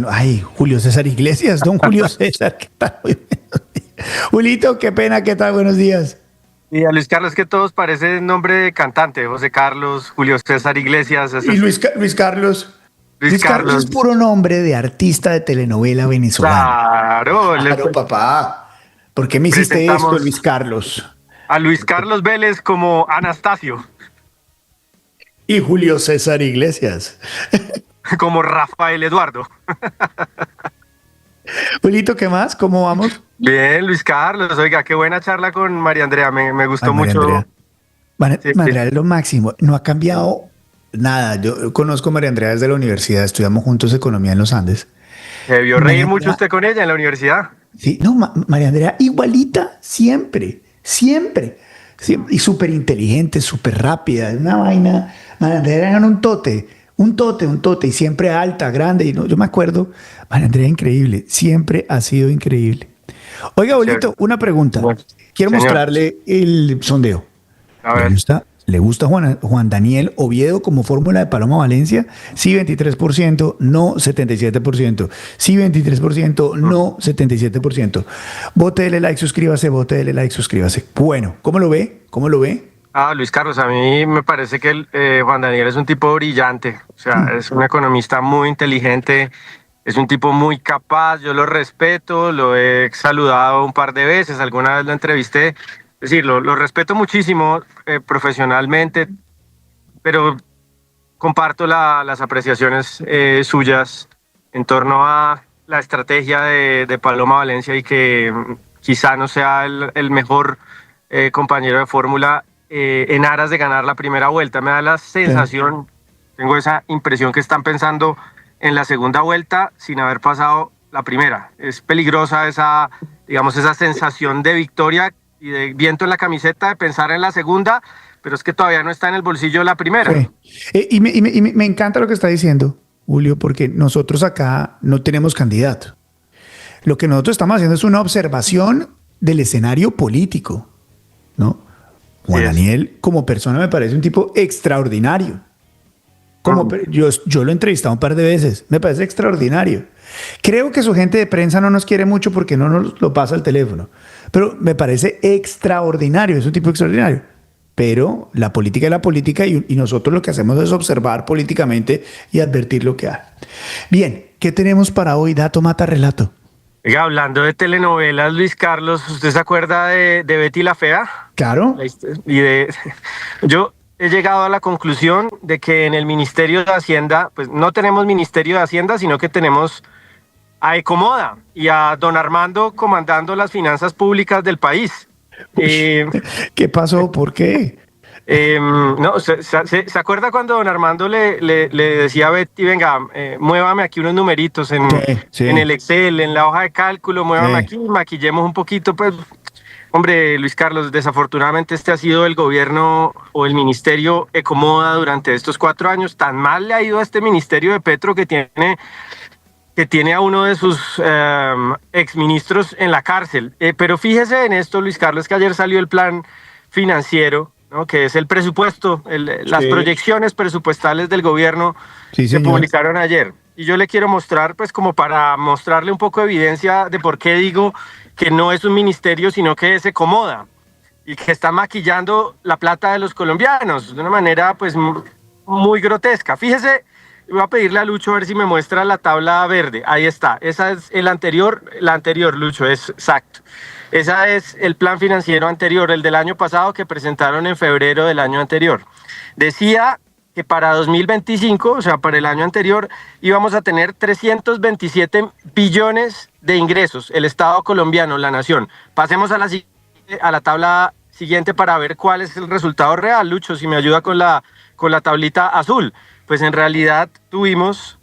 Ay, Julio César Iglesias, don Julio César, ¿qué tal? Julito, qué pena, ¿qué tal? Buenos días. Y a Luis Carlos, que todos parecen nombre de cantante, José Carlos, Julio César Iglesias, Y Luis Carlos. Luis Luis Carlos es Carlos. puro nombre de artista de telenovela venezolano. Claro, Claro, papá. ¿Por qué me hiciste esto, presentamos Luis Carlos? a Luis Carlos Vélez como Anastasio, Y Julio César Iglesias. como Rafael Eduardo. Julito, ¿qué más? ¿Cómo vamos? Bien, Luis Carlos, oiga, qué buena charla con María Andrea, me Ay, gustó María mucho. Andrea. María Sí, Andrea es lo máximo. No ha cambiado nada. Yo conozco a María Andrea desde la universidad. Estudiamos juntos economía en los Andes. se vio Y María reír mucho Andrea, usted con ella en la universidad. sí, no, María Andrea igualita, siempre, siempre. Y súper inteligente, súper rápida, una vaina. María Andrea era un tote, un tote, un tote, y siempre alta, grande. Y no, yo me acuerdo, María Andrea increíble, siempre ha sido increíble. Oiga, Chévere. Bolito, una pregunta. Bueno, Quiero señor, mostrarle el sondeo. a ¿Le ver. gusta? ¿Le gusta Juan Daniel Oviedo como fórmula de Paloma Valencia? Sí, 23%, no 77%. Sí, 23%, no 77%. Bótele like, suscríbase, bótele like, suscríbase. Bueno, ¿cómo lo ve? ¿Cómo lo ve? Luis Carlos, a mí me parece que Juan Daniel es un tipo brillante, o sea, es un economista muy inteligente, es un tipo muy capaz, yo lo respeto, lo he saludado un par de veces, alguna vez lo entrevisté, es decir, lo respeto muchísimo profesionalmente, pero comparto las apreciaciones suyas en torno a la estrategia de Paloma Valencia y que quizá no sea el mejor compañero de fórmula en aras de ganar la primera vuelta. Me da la Sí. sensación, tengo esa impresión que están pensando en la segunda vuelta sin haber pasado la primera. Es peligrosa esa, digamos, esa sensación de victoria y de viento en la camiseta de pensar en la segunda, pero es que todavía no está en el bolsillo la primera. Sí. Y me encanta lo que está diciendo, Julio, porque nosotros acá no tenemos candidato. Lo que nosotros estamos haciendo es una observación del escenario político, ¿no? Sí Juan es. Daniel, como persona, me parece un tipo extraordinario. Yo lo he entrevistado un par de veces, me parece extraordinario. Creo que su gente de prensa no nos quiere mucho porque no nos lo pasa al teléfono, pero me parece extraordinario, es un tipo extraordinario. Pero la política es la política y nosotros lo que hacemos es observar políticamente y advertir lo que hay. Bien, ¿qué tenemos para hoy? Dato mata relato. Oiga, hablando de telenovelas, Luis Carlos, ¿usted se acuerda de Betty la Fea? Claro, Yo he llegado a la conclusión de que en el Ministerio de Hacienda, pues no tenemos Ministerio de Hacienda, sino que tenemos a Ecomoda y a don Armando comandando las finanzas públicas del país. uy, Eh, ¿qué pasó? ¿Por qué? no, ¿se acuerda cuando don Armando le decía a Betty, venga, muévame aquí unos numeritos Sí, en sí, el Excel, en la hoja de cálculo, muévame sí. aquí, maquillemos un poquito, pues, hombre, Luis Carlos, desafortunadamente este ha sido el gobierno o el ministerio Ecomoda durante estos 4 años. Tan mal le ha ido a este ministerio de Petro que tiene a uno de sus exministros en la cárcel. Pero fíjese en esto, Luis Carlos, que ayer salió el plan financiero, ¿no? Que es el presupuesto, las Sí, proyecciones presupuestales del gobierno sí, que señor. publicaron ayer. Y yo le quiero mostrar, pues como para mostrarle un poco de evidencia de por qué digo que no es un ministerio, sino que se acomoda y que está maquillando la plata de los colombianos de una manera pues muy grotesca. Fíjese, voy a pedirle a Lucho a ver si me muestra la tabla verde. Ahí está. Esa es la anterior, Lucho, es exacto. Esa es el plan financiero anterior, el del año pasado que presentaron en febrero del año anterior. Decía que para 2025, o sea, para el año anterior, íbamos a tener 327 billones de ingresos, el Estado colombiano, la nación. Pasemos a la tabla siguiente para ver cuál es el resultado real. Lucho, si me ayuda con la tablita azul. Pues en realidad tuvimos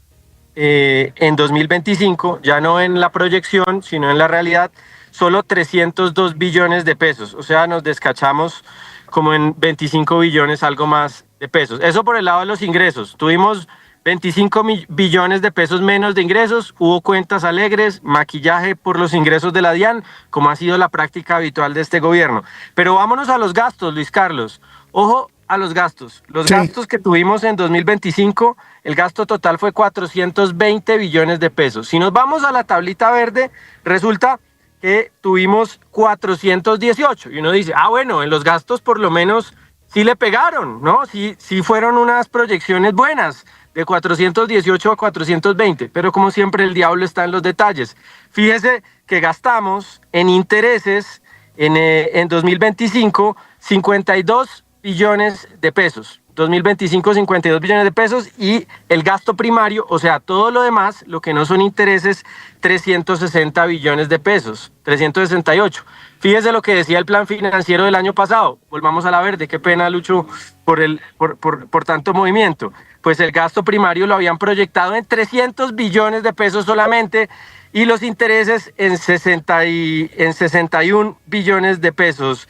en 2025, ya no en la proyección, sino en la realidad, solo 302 billones de pesos. O sea, nos descachamos como en 25 billones, algo más de pesos. Eso por el lado de los ingresos. Tuvimos 25 billones de pesos menos de ingresos, hubo cuentas alegres, maquillaje por los ingresos de la DIAN, como ha sido la práctica habitual de este gobierno. Pero vámonos a los gastos, Luis Carlos. Ojo, a los gastos. Los Sí. gastos que tuvimos en 2025, el gasto total fue 420 billones de pesos. Si nos vamos a la tablita verde, resulta que tuvimos 418. Y uno dice, bueno, en los gastos por lo menos sí le pegaron, ¿no? Sí fueron unas proyecciones buenas, de 418 a 420. Pero como siempre, el diablo está en los detalles. Fíjese que gastamos en intereses en 2025 52 billones de pesos. 2025, 52 billones de pesos, y el gasto primario, o sea, todo lo demás, lo que no son intereses, 360 billones de pesos, 368. Fíjese lo que decía el plan financiero del año pasado. Volvamos a la verde, qué pena, Lucho, por tanto movimiento. Pues el gasto primario lo habían proyectado en 300 billones de pesos solamente, y los intereses en 61 billones de pesos.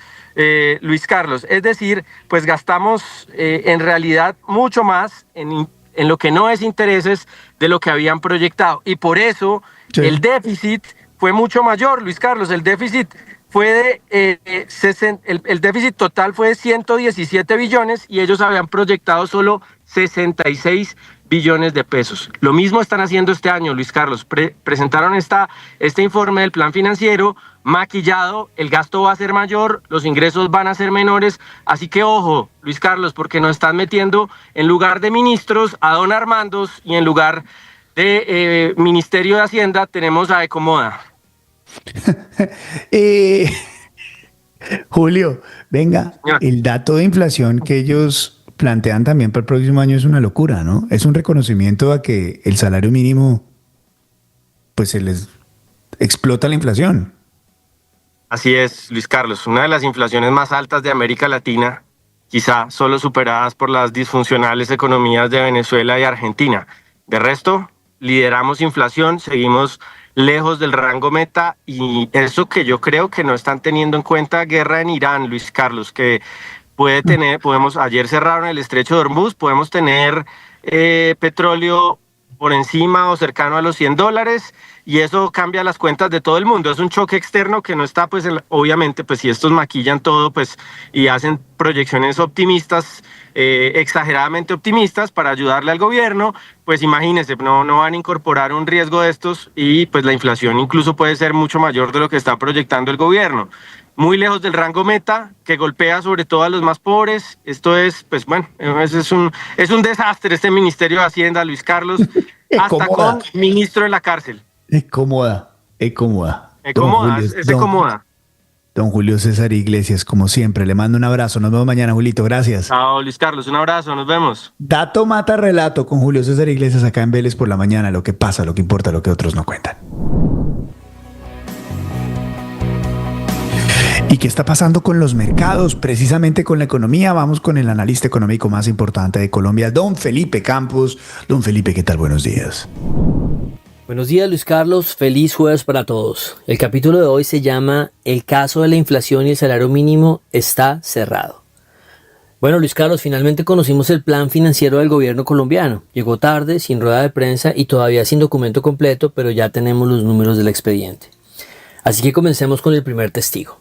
Luis Carlos, es decir, pues gastamos en realidad mucho más en lo que no es intereses de lo que habían proyectado, y por eso sí, el déficit fue mucho mayor, Luis Carlos. El déficit fue el déficit total fue de 117 billones y ellos habían proyectado solo 66 billones de pesos. Lo mismo están haciendo este año, Luis Carlos. Presentaron este informe del plan financiero maquillado, el gasto va a ser mayor, los ingresos van a ser menores, así que ojo, Luis Carlos, porque nos están metiendo en lugar de ministros a don Armandos, y en lugar de Ministerio de Hacienda tenemos a Ecomoda. Julio, venga, el dato de inflación que ellos plantean también para el próximo año es una locura, ¿no? Es un reconocimiento a que el salario mínimo, pues se les explota la inflación. Así es, Luis Carlos, una de las inflaciones más altas de América Latina, quizá solo superadas por las disfuncionales economías de Venezuela y Argentina. De resto, lideramos inflación, seguimos lejos del rango meta, y eso que yo creo que no están teniendo en cuenta, guerra en Irán, Luis Carlos, que ayer cerraron el estrecho de Hormuz, podemos tener petróleo por encima o cercano a los $100, y eso cambia las cuentas de todo el mundo. Es un choque externo que no está, pues obviamente, pues si estos maquillan todo, pues, y hacen proyecciones optimistas, exageradamente optimistas para ayudarle al gobierno, pues imagínense, no van a incorporar un riesgo de estos, y pues la inflación incluso puede ser mucho mayor de lo que está proyectando el gobierno. Muy lejos del rango meta, que golpea sobre todo a los más pobres. Esto es, pues bueno, es un desastre este Ministerio de Hacienda, Luis Carlos, hasta con ministro en la cárcel. Es cómoda. Es cómoda. Don Julio César Iglesias, como siempre, le mando un abrazo. Nos vemos mañana, Julito. Gracias. Chao, Luis Carlos. Un abrazo. Nos vemos. Dato mata relato con Julio César Iglesias acá en Vélez por la mañana. Lo que pasa, lo que importa, lo que otros no cuentan. ¿Y qué está pasando con los mercados? Precisamente con la economía. Vamos con el analista económico más importante de Colombia, don Felipe Campos. Don Felipe, ¿qué tal? Buenos días. Buenos días, Luis Carlos. Feliz jueves para todos. El capítulo de hoy se llama El caso de la inflación y el salario mínimo está cerrado. Bueno, Luis Carlos, finalmente conocimos el plan financiero del gobierno colombiano. Llegó tarde, sin rueda de prensa y todavía sin documento completo, pero ya tenemos los números del expediente. Así que comencemos con el primer testigo.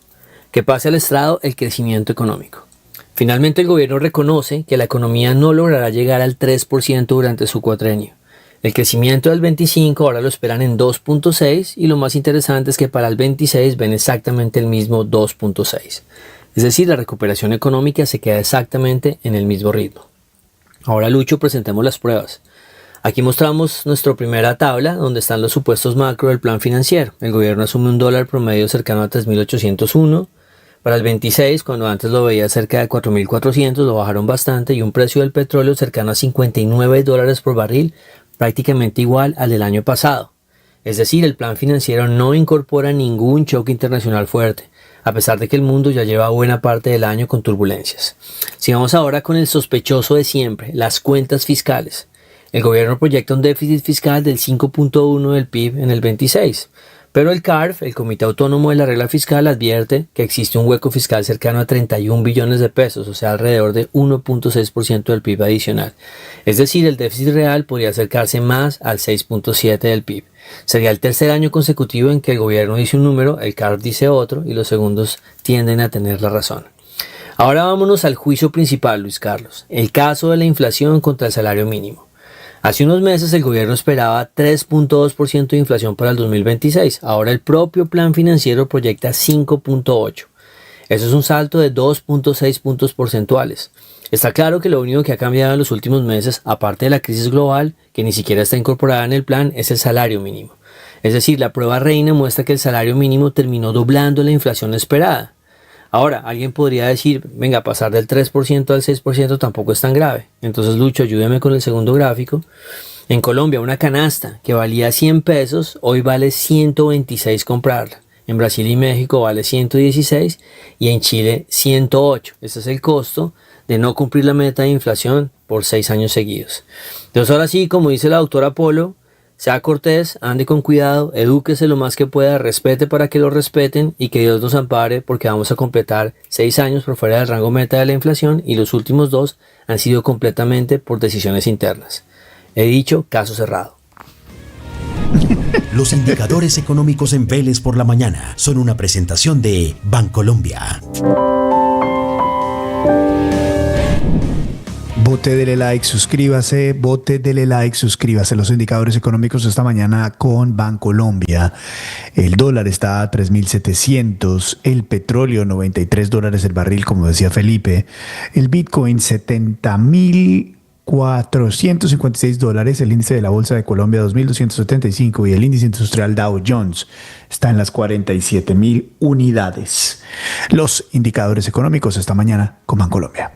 Que pase al estrado el crecimiento económico. Finalmente el gobierno reconoce que la economía no logrará llegar al 3% durante su cuatrenio. El crecimiento del 25 ahora lo esperan en 2.6 y lo más interesante es que para el 26 ven exactamente el mismo 2.6. Es decir, la recuperación económica se queda exactamente en el mismo ritmo. Ahora, Lucho, presentemos las pruebas. Aquí mostramos nuestra primera tabla donde están los supuestos macro del plan financiero. El gobierno asume un dólar promedio cercano a 3.801. Para el 26, cuando antes lo veía cerca de 4.400, lo bajaron bastante, y un precio del petróleo cercano a $59 por barril, prácticamente igual al del año pasado. Es decir, el plan financiero no incorpora ningún choque internacional fuerte, a pesar de que el mundo ya lleva buena parte del año con turbulencias. Sigamos ahora con el sospechoso de siempre, las cuentas fiscales. El gobierno proyecta un déficit fiscal del 5.1 del PIB en el 26. Pero el CARF, el Comité Autónomo de la Regla Fiscal, advierte que existe un hueco fiscal cercano a 31 billones de pesos, o sea, alrededor de 1.6% del PIB adicional. Es decir, el déficit real podría acercarse más al 6.7% del PIB. Sería el tercer año consecutivo en que el gobierno dice un número, el CARF dice otro, y los segundos tienden a tener la razón. Ahora vámonos al juicio principal, Luis Carlos, el caso de la inflación contra el salario mínimo. Hace unos meses el gobierno esperaba 3.2% de inflación para el 2026, ahora el propio plan financiero proyecta 5.8%. Eso es un salto de 2.6 puntos porcentuales. Está claro que lo único que ha cambiado en los últimos meses, aparte de la crisis global, que ni siquiera está incorporada en el plan, es el salario mínimo. Es decir, la prueba reina muestra que el salario mínimo terminó doblando la inflación esperada. Ahora, alguien podría decir, venga, pasar del 3% al 6% tampoco es tan grave. Entonces, Lucho, ayúdeme con el segundo gráfico. En Colombia, una canasta que valía 100 pesos, hoy vale 126 comprarla. En Brasil y México vale 116 y en Chile 108. Ese es el costo de no cumplir la meta de inflación por 6 años seguidos. Entonces ahora sí, como dice la doctora Polo, sea cortés, ande con cuidado, edúquese lo más que pueda, respete para que lo respeten y que Dios nos ampare porque vamos a completar 6 años por fuera del rango meta de la inflación y los últimos 2 han sido completamente por decisiones internas. He dicho, caso cerrado. Los indicadores económicos en Vélez por la mañana son una presentación de Bancolombia. Vote, dele like, suscríbase, vote, dele like, suscríbase. Los indicadores económicos esta mañana con Bancolombia. El dólar está a 3.700, el petróleo $93 el barril, como decía Felipe, el Bitcoin $70.456, el índice de la Bolsa de Colombia 2.275 y el índice industrial Dow Jones está en las 47.000 unidades. Los indicadores económicos esta mañana con Bancolombia.